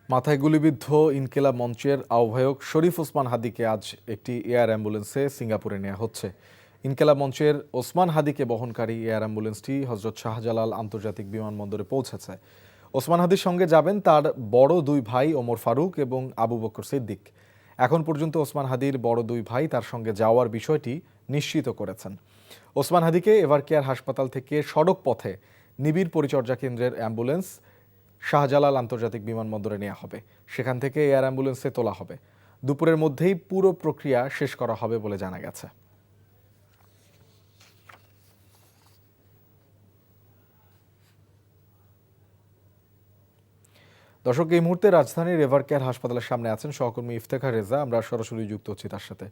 মাথায় গুলিবিদ্ধ ইনকিলাব মঞ্চের আহ্বায়ক শরীফ ওসমান হাদিকে আজ একটি এয়ার অ্যাম্বুলেন্সে সিঙ্গাপুরে নেওয়া হচ্ছে। ইনকিলাব মঞ্চের ওসমান হাদিকে বহনকারী এয়ার অ্যাম্বুলেন্সটি হজরত শাহজালাল আন্তর্জাতিক বিমানবন্দরে পৌঁছেছে। ওসমান হাদির সঙ্গে যাবেন তার বড় দুই ভাই ওমর ফারুক এবং আবু বকর সিদ্দিক। এখন পর্যন্ত ওসমান হাদির বড় দুই ভাই তার সঙ্গে যাওয়ার বিষয়টি নিশ্চিত করেছেন। ওসমান হাদিকে এভারকেয়ার হাসপাতাল থেকে সড়ক পথে নিবিড় পরিচর্যা কেন্দ্রের অ্যাম্বুলেন্স শাহজালাল আন্তর্জাতিক বিমানবন্দরে নেওয়া হবে। সেখান থেকে এয়ার অ্যাম্বুলেন্সে তোলা হবে। দুপুরের মধ্যেই পুরো প্রক্রিয়া শেষ করা হবে বলে জানা গেছে। দর্শক, এই মুহূর্তে রাজধানীর এভারকেয়ার হাসপাতালের সামনে আছেন সহকর্মী ইফতেখার রেজা। আমরা সরাসরি যুক্ত হচ্ছি তার সাথে।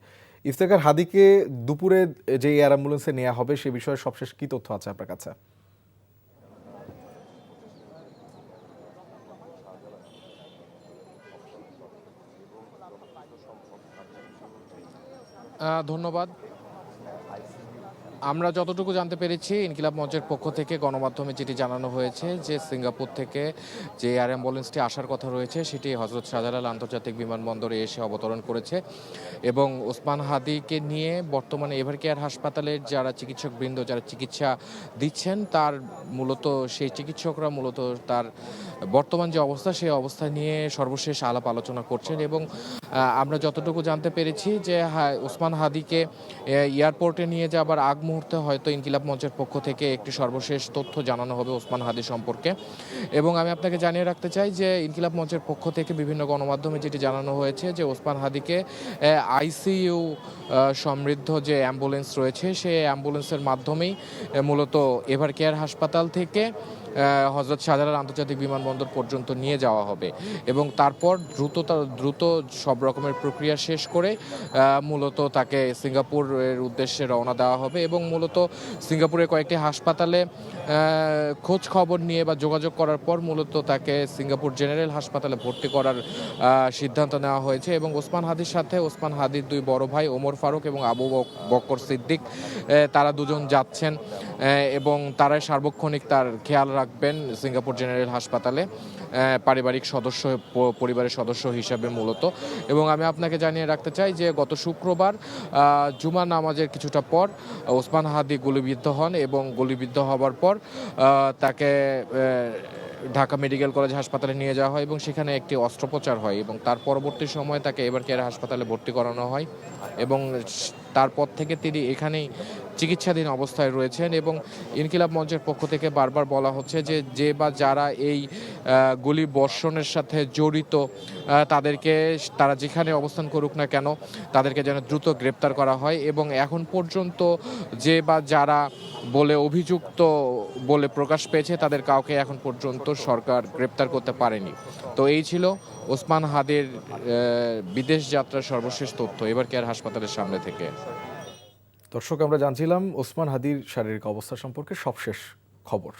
ইফতেখার, হাদিকে দুপুরে যে এয়ার অ্যাম্বুলেন্সে নেওয়া হবে সে বিষয়ে সবশেষ কি তথ্য আছে আপনার কাছে? ধন্যবাদ। আমরা যতটুকু জানতে পেরেছি, ইনকিলাব মঞ্চের পক্ষ থেকে গণমাধ্যমে যেটি জানানো হয়েছে যে সিঙ্গাপুর থেকে যে এয়ার অ্যাম্বুলেন্সটি আসার কথা রয়েছে সেটি হজরত শাহজালাল আন্তর্জাতিক বিমানবন্দরে এসে অবতরণ করেছে এবং ওসমান হাদিকে নিয়ে বর্তমানে এভারকেয়ার হাসপাতালের যারা চিকিৎসকবৃন্দ যারা চিকিৎসা দিচ্ছেন তার মূলত সেই চিকিৎসকরা মূলত তার বর্তমান যে অবস্থা সেই অবস্থা নিয়ে সর্বশেষ আলাপ আলোচনা করছেন এবং আমরা যতটুকু জানতে পেরেছি যে ওসমান হাদিকে এয়ারপোর্টে নিয়ে যাবার আগ মুহূর্তে হয়তো ইনকিলাব মঞ্চের পক্ষ থেকে একটি সর্বশেষ তথ্য জানানো হবে ওসমান হাদি সম্পর্কে। এবং আমি আপনাকে জানিয়ে রাখতে চাই যে ইনকিলাব মঞ্চের পক্ষ থেকে বিভিন্ন গণমাধ্যমে যেটি জানানো হয়েছে যে ওসমান হাদিকে আইসিইউ সমৃদ্ধ যে অ্যাম্বুলেন্স রয়েছে সেই অ্যাম্বুলেন্সের মাধ্যমেই মূলত এভারকেয়ার হাসপাতাল থেকে হজরত শাহজালাল আন্তর্জাতিক বিমানবন্দর পর্যন্ত নিয়ে যাওয়া হবে এবং তারপর দ্রুত সব রকমের প্রক্রিয়া শেষ করে মূলত তাকে সিঙ্গাপুরের উদ্দেশ্যে রওনা দেওয়া হবে এবং মূলত সিঙ্গাপুরের কয়েকটি হাসপাতালে খোঁজ খবর নিয়ে বা যোগাযোগ করার পর মূলত তাকে সিঙ্গাপুর জেনারেল হাসপাতালে ভর্তি করার সিদ্ধান্ত নেওয়া হয়েছে এবং ওসমান হাদির সাথে ওসমান হাদির দুই বড় ভাই ওমর ফারুক এবং আবু বকর সিদ্দিক তারা দুজন যাচ্ছেন এবং তারাই সার্বক্ষণিক তার খেয়াল রাখবেন সিঙ্গাপুর জেনারেল হাসপাতালে পরিবারের সদস্য হিসাবে মূলত। এবং আমি আপনাকে জানিয়ে রাখতে চাই যে গত শুক্রবার জুমার নামাজের কিছুটা পর ওসমান হাদি গুলিবিদ্ধ হন এবং গুলিবিদ্ধ হওয়ার পর তাকে ঢাকা মেডিকেল কলেজ হাসপাতালে নিয়ে যাওয়া হয় এবং সেখানে একটি অস্ত্রোপচার হয় এবং তার পরবর্তী সময়ে তাকে এভারকেয়ার হাসপাতালে ভর্তি করানো হয় এবং তারপর থেকে তিনি এখানেই চিকিৎসাধীন অবস্থায় রয়েছেন এবং ইনকিলাব মঞ্চের পক্ষ থেকে বারবার বলা হচ্ছে যে বা যারা এই গুলি বর্ষণের সাথে জড়িত তাদেরকে তারা যেখানে অবস্থান করুক না কেন তাদেরকে যেন দ্রুত গ্রেপ্তার করা হয় এবং এখন পর্যন্ত যে বা যারা বলে অভিযুক্ত বলে প্রকাশ পেয়েছে তাদের কাউকে এখন পর্যন্ত সরকার গ্রেপ্তার করতে পারেনি। তো এই ছিল ওসমান হাদির বিদেশ যাত্রার সর্বশেষ তথ্য এভারকেয়ার হাসপাতালের সামনে থেকে। দর্শক, আমরা জানছিলাম ওসমান হাদির শারীরিক অবস্থা সম্পর্কে সবশেষ খবর।